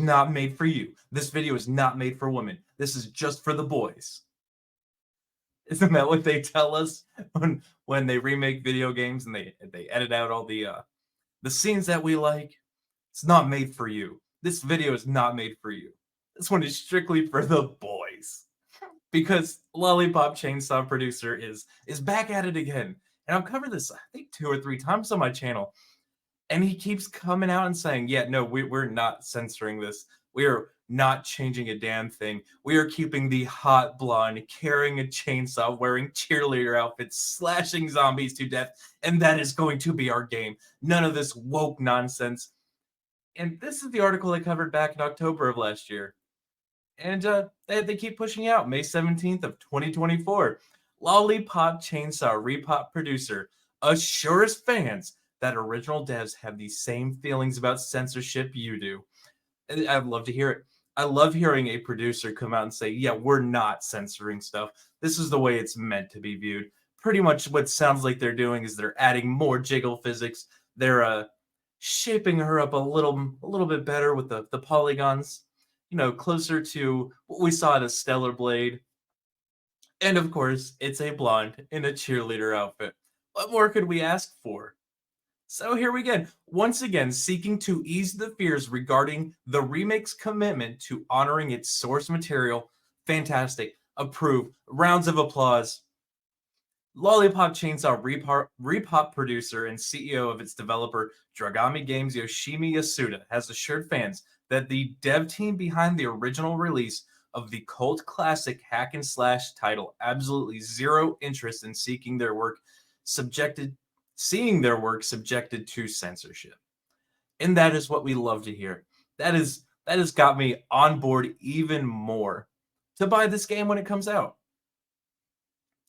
not made for you. This video is not made for women. This is just for the boys. Isn't that what they tell us when they remake video games and they edit out all the scenes that we like? It's not made for you. This video is not made for you. This one is strictly for the boys. Because Lollipop Chainsaw Producer is back at it again. And I've covered this, I think, 2 or 3 times on my channel. And he keeps coming out and saying, yeah, no, we're not censoring this. We are not changing a damn thing. We are keeping the hot blonde carrying a chainsaw, wearing cheerleader outfits, slashing zombies to death. And that is going to be our game. None of this woke nonsense. And this is the article I covered back in October of last year. And they keep pushing out May 17th of 2024. Lollipop Chainsaw Repop Producer assures fans that original devs have the same feelings about censorship you do. And I'd love to hear it. I love hearing a producer come out and say, yeah, we're not censoring stuff. This is the way it's meant to be viewed. Pretty much what sounds like they're doing is they're adding more jiggle physics. They're shaping her up a little bit better with the polygons, you know, closer to what we saw at a Stellar Blade. And of course, it's a blonde in a cheerleader outfit. What more could we ask for? So here we go, once again, seeking to ease the fears regarding the remake's commitment to honoring its source material. Fantastic. Approve. Rounds of applause. Lollipop Chainsaw Repop producer and CEO of its developer, Dragami Games Yoshimi Yasuda, has assured fans that the dev team behind the original release of the cult classic hack and slash title absolutely zero interest in seeing their work subjected to censorship. And that is what we love to hear. That has got me on board even more to buy this game when it comes out.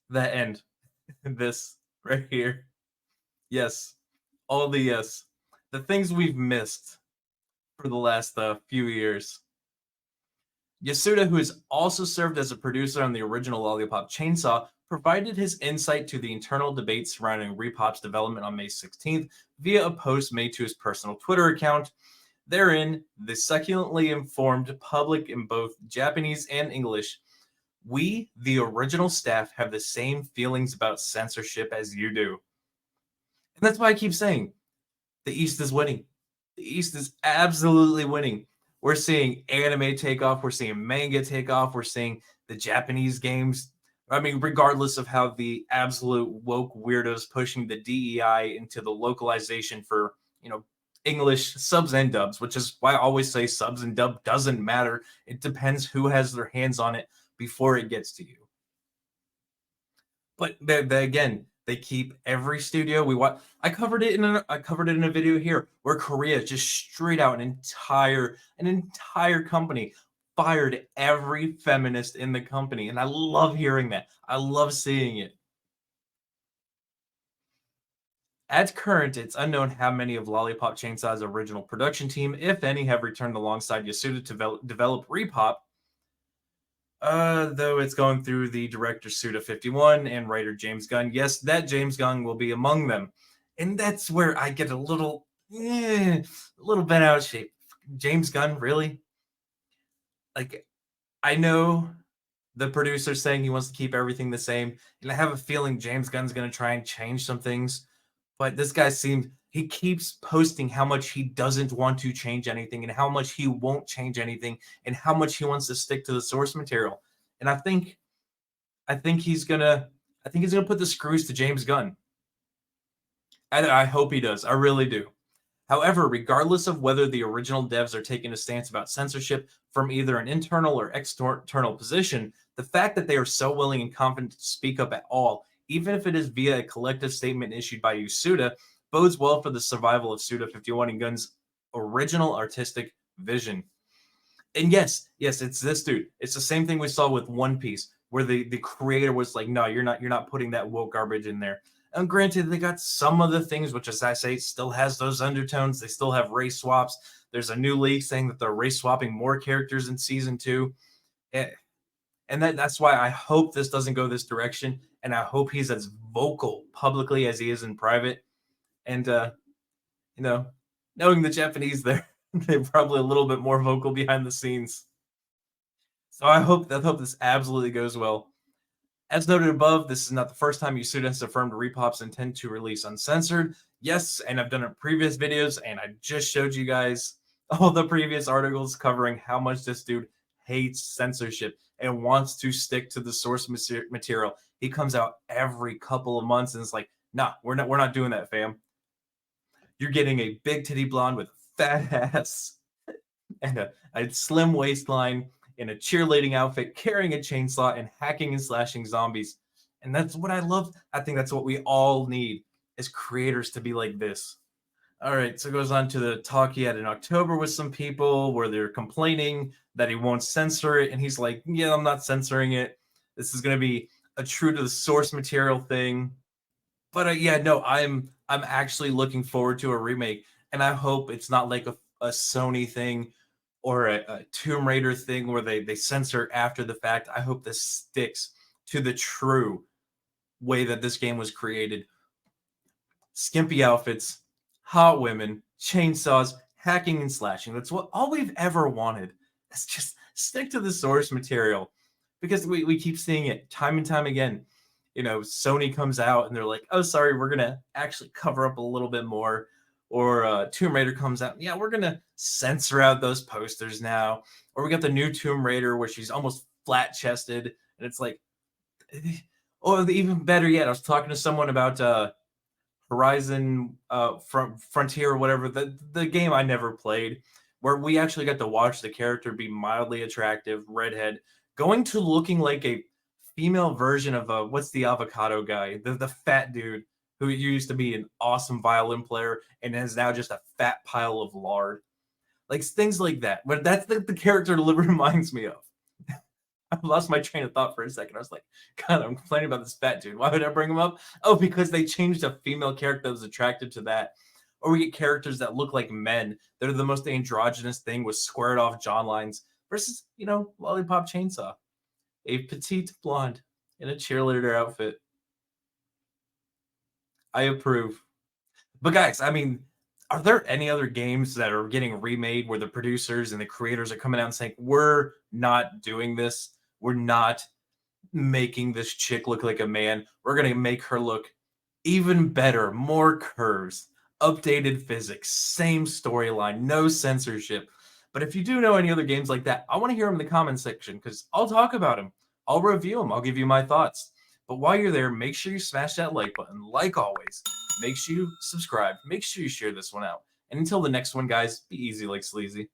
That end. This right here. Yes. All the yes. The things we've missed for the last few years. Yasuda, who has also served as a producer on the original Lollipop Chainsaw, provided his insight to the internal debate surrounding Repop's development on May 16th via a post made to his personal Twitter account. Therein, the succulently informed public in both Japanese and English, we, the original staff, have the same feelings about censorship as you do. And that's why I keep saying, the East is winning. The East is absolutely winning. We're seeing anime take off. We're seeing manga take off. We're seeing the Japanese games. I mean, regardless of how the absolute woke weirdos pushing the DEI into the localization for, you know, English subs and dubs, which is why I always say subs and dub doesn't matter. It depends who has their hands on it before it gets to you. But again, they keep every studio we watch. I covered it in a video here where Korea just straight out an entire company fired every feminist in the company, and I love hearing that. I love seeing it. At current, it's unknown how many of Lollipop Chainsaw's original production team, if any, have returned alongside Yasuda to develop Repop. Though it's going through the director Suda51 and writer James Gunn. Yes, that James Gunn will be among them. And that's where I get a little bit out of shape. James Gunn, really? Like, I know the producer's saying he wants to keep everything the same, and I have a feeling James Gunn's going to try and change some things. But this guy he keeps posting how much he doesn't want to change anything and how much he won't change anything and how much he wants to stick to the source material. And I think he's gonna put the screws to James Gunn. I hope he does. I really do. However, regardless of whether the original devs are taking a stance about censorship from either an internal or external position, the fact that they are so willing and confident to speak up at all, even if it is via a collective statement issued by Yasuda, bodes well for the survival of Suda51 and Gunn's original artistic vision. And yes, it's this dude. It's the same thing we saw with One Piece, where the creator was like, no, you're not putting that woke garbage in there. And granted, they got some of the things, which, as I say, still has those undertones. They still have race swaps. There's a new leak saying that they're race swapping more characters in season 2. And that's why I hope this doesn't go this direction. And I hope he's as vocal publicly as he is in private. And, knowing the Japanese there, They're probably a little bit more vocal behind the scenes. So I hope this absolutely goes well. As noted above, this is not the first time Usuda has affirmed Repop's intent to release uncensored. Yes, and I've done it in previous videos, and I just showed you guys all the previous articles covering how much this dude hates censorship and wants to stick to the source material. He comes out every couple of months and it's like, nah, we're not doing that, fam. You're getting a big titty blonde with a fat ass and a slim waistline in a cheerleading outfit, carrying a chainsaw and hacking and slashing zombies. And that's what I love. I think that's what we all need as creators to be like this. All right, so it goes on to the talk he had in October with some people where they're complaining that he won't censor it. And he's like, yeah, I'm not censoring it. This is going to be a true to the source material thing. But yeah, no, I'm actually looking forward to a remake. And I hope it's not like a Sony thing or a Tomb Raider thing where they censor after the fact. I hope this sticks to the true way that this game was created. Skimpy outfits, hot women, chainsaws, hacking and slashing. That's what all we've ever wanted. Let's just stick to the source material because we keep seeing it time and time again. You know, Sony comes out and they're like, oh, sorry, we're going to actually cover up a little bit more. Or Tomb Raider comes out. Yeah, we're going to censor out those posters now. Or we got the new Tomb Raider where she's almost flat chested. And it's like, oh, even better yet, I was talking to someone about Horizon Frontier or whatever, the game I never played, where we actually got to watch the character be mildly attractive, redhead, going to looking like a female version of what's the avocado guy, the fat dude who used to be an awesome violin player and is now just a fat pile of lard. Like things like that. But that's the character reminds me of. I lost my train of thought for a second. I was like, God, I'm complaining about this fat dude. Why would I bring him up? Oh, because they changed a female character that was attracted to that. Or we get characters that look like men. They're the most androgynous thing with squared off jawlines versus, Lollipop Chainsaw. A petite blonde in a cheerleader outfit. I approve. But guys, I mean, are there any other games that are getting remade where the producers and the creators are coming out and saying, we're not doing this? We're not making this chick look like a man. We're going to make her look even better, more curves, updated physics, same storyline, no censorship. But if you do know any other games like that, I want to hear them in the comment section because I'll talk about them. I'll review them. I'll give you my thoughts. But while you're there, make sure you smash that like button. Like always, make sure you subscribe. Make sure you share this one out. And until the next one, guys, be easy like sleazy.